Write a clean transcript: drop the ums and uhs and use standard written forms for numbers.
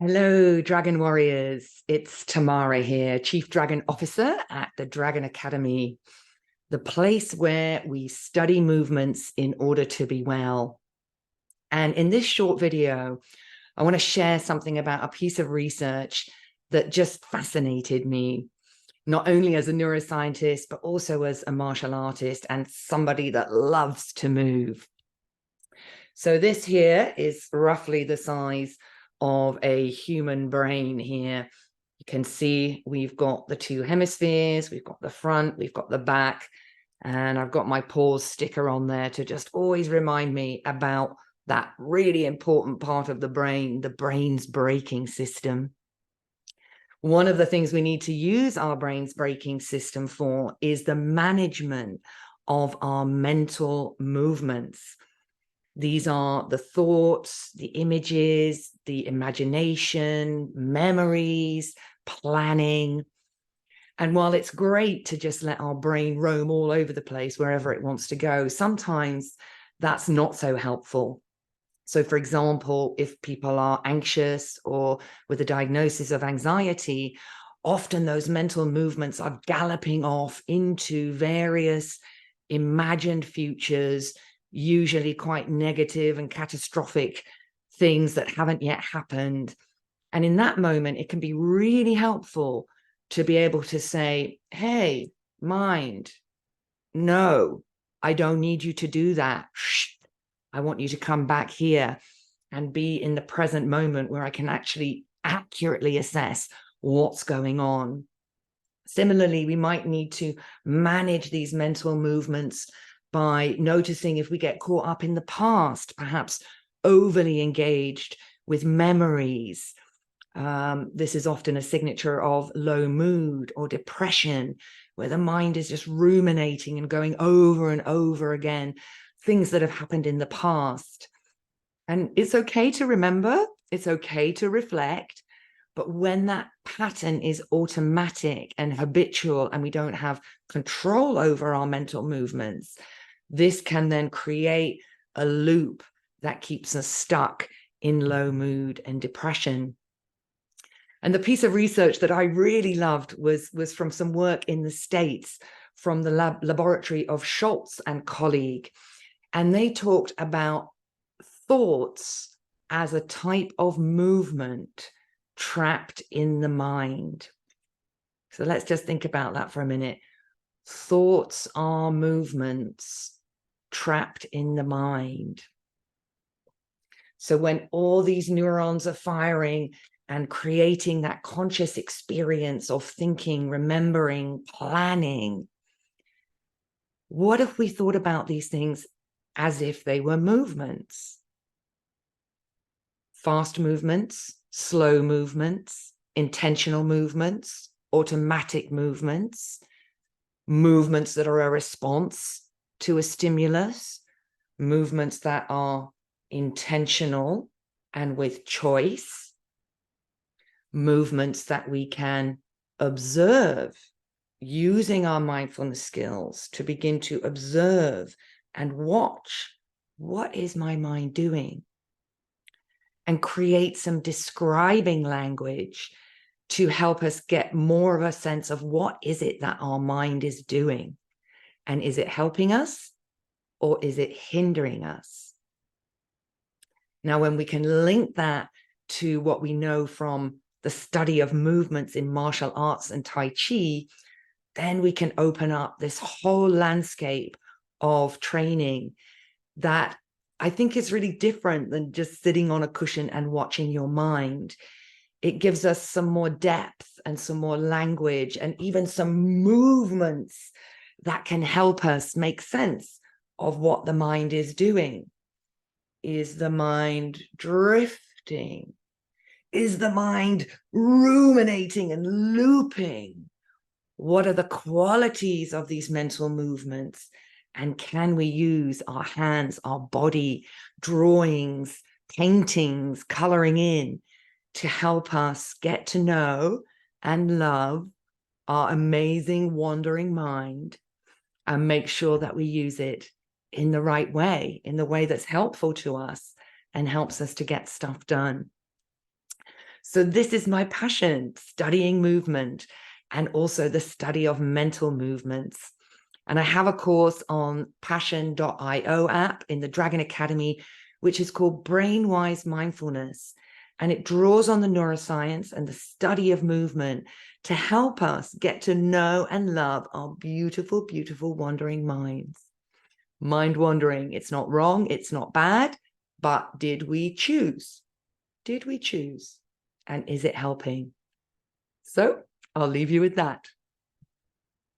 Hello, Dragon Warriors. It's Tamara here, Chief Dragon Officer at the Dragon Academy, the place where we study movements in order to be well. And in this short video, I want to share something about a piece of research that just fascinated me, not only as a neuroscientist, but also as a martial artist and somebody that loves to move. So this here is roughly the size of a human brain here. You can see we've got the two hemispheres, we've got the front, we've got the back, and I've got my pause sticker on there to just always remind me about that really important part of the brain's braking system. One of the things we need to use our brain's braking system for is the management of our mental movements. These are the thoughts, the images, the imagination, memories, planning. And while it's great to just let our brain roam all over the place wherever it wants to go, sometimes that's not so helpful. So, for example, if people are anxious or with a diagnosis of anxiety, often those mental movements are galloping off into various imagined futures, usually quite negative and catastrophic things that haven't yet happened. And in that moment, it can be really helpful to be able to say, hey, mind, no, I don't need you to do that. Shh. I want you to come back here and be in the present moment where I can actually accurately assess what's going on. Similarly, we might need to manage these mental movements by noticing if we get caught up in the past, perhaps overly engaged with memories. This is often a signature of low mood or depression, where the mind is just ruminating and going over and over again things that have happened in the past. And it's okay to remember, it's okay to reflect, but when that pattern is automatic and habitual and we don't have control over our mental movements, this can then create a loop that keeps us stuck in low mood and depression. And the piece of research that I really loved was from some work in the States from the laboratory of Schultz and colleague. And they talked about thoughts as a type of movement trapped in the mind. So let's just think about that for a minute. Thoughts are movements trapped in the mind. So when all these neurons are firing and creating that conscious experience of thinking, remembering, planning, what if we thought about these things as if they were movements? Fast movements, slow movements, intentional movements, automatic movements, movements that are a response to a stimulus, movements that are intentional and with choice, movements that we can observe using our mindfulness skills to begin to observe and watch, what is my mind doing? And create some describing language to help us get more of a sense of what is it that our mind is doing? And is it helping us or is it hindering us? Now, when we can link that to what we know from the study of movements in martial arts and Tai Chi, then we can open up this whole landscape of training that I think is really different than just sitting on a cushion and watching your mind. It gives us some more depth and some more language and even some movements that can help us make sense of what the mind is doing. Is the mind drifting? Is the mind ruminating and looping? What are the qualities of these mental movements? And can we use our hands, our body, drawings, paintings, coloring in to help us get to know and love our amazing wandering mind and make sure that we use it in the right way, in the way that's helpful to us and helps us to get stuff done? So this is my passion, studying movement and also the study of mental movements. And I have a course on passion.io app in the Dragon Academy, which is called Brainwise Mindfulness. And it draws on the neuroscience and the study of movement to help us get to know and love our beautiful, beautiful wandering minds. Mind wandering, it's not wrong, it's not bad, but did we choose? Did we choose? And is it helping? So I'll leave you with that.